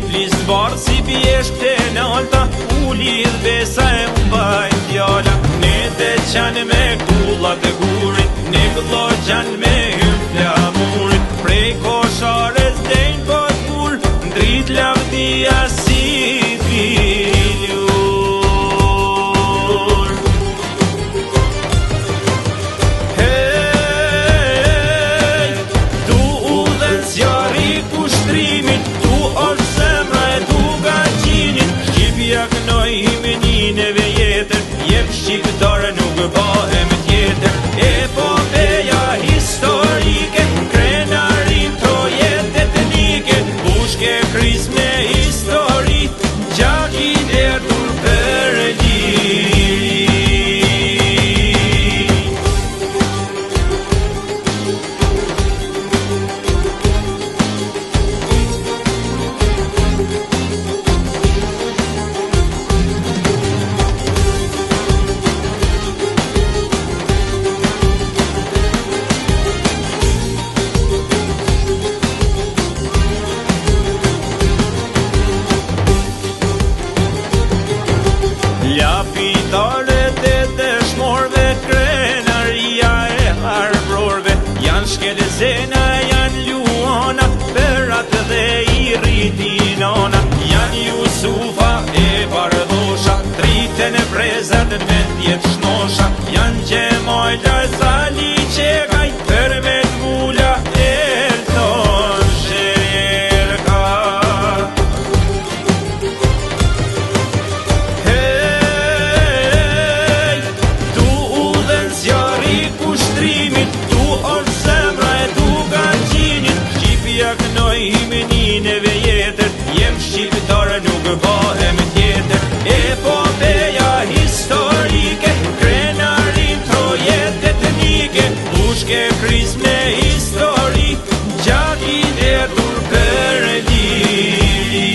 plis barë si pjesht e nalta, u lidh besa e umbajnë fjalla. Ne të qanë me kullat e gurit, ne këllo qanë me hyrë flamurit. Prej koshares dejnë për kur, ndrit lavdia si filur. Hej, tu u dhe zjari kushtrimin, tu është zemra e tu gaqinin. Shqipja kënoj himenineve jetër, jep shqiptare nuk bëhem tjetër. Epopeja historike, krenarin trojet etnike, bushke kris me histori, gjaki dertur për liri. Lapitaret e dëshmorve, krenaria e harbrorve, janë shkelezena, janë luana, perat dhe i rritinona, janë Jusufa e Bardosha, triten e prezat me tjetë shnosha, janë Gjemojla e Sali Qekaj, për me t'vula Elton Sherka. Tu është zemra e tu gaqinin, Shqipja kënoj himenineve jetër, jem shqiptare nuk bëhem tjetër. Epopeja historike, krenarin trojet etnike, bushke kris me histori, gjaki dertur për liri.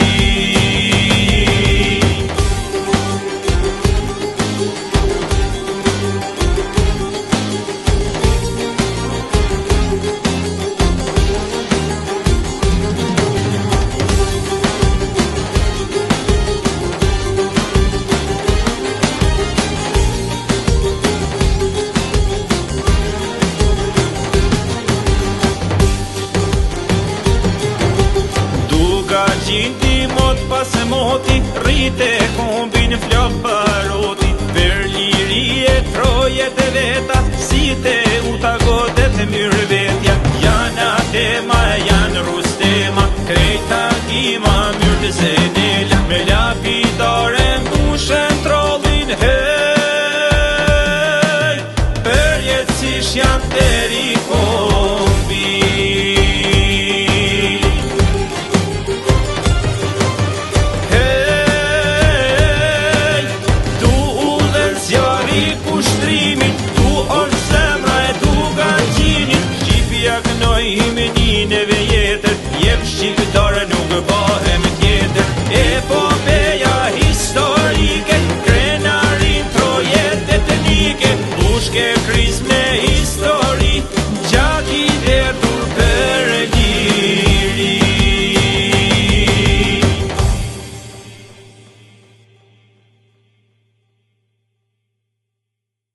Gjinti mot pas moti, rrite kombin flok paroti, për liri e trojet e veta, si te uta godet myrë vetja. Janë atema, janë rustema, krejta kima myrë të zeta.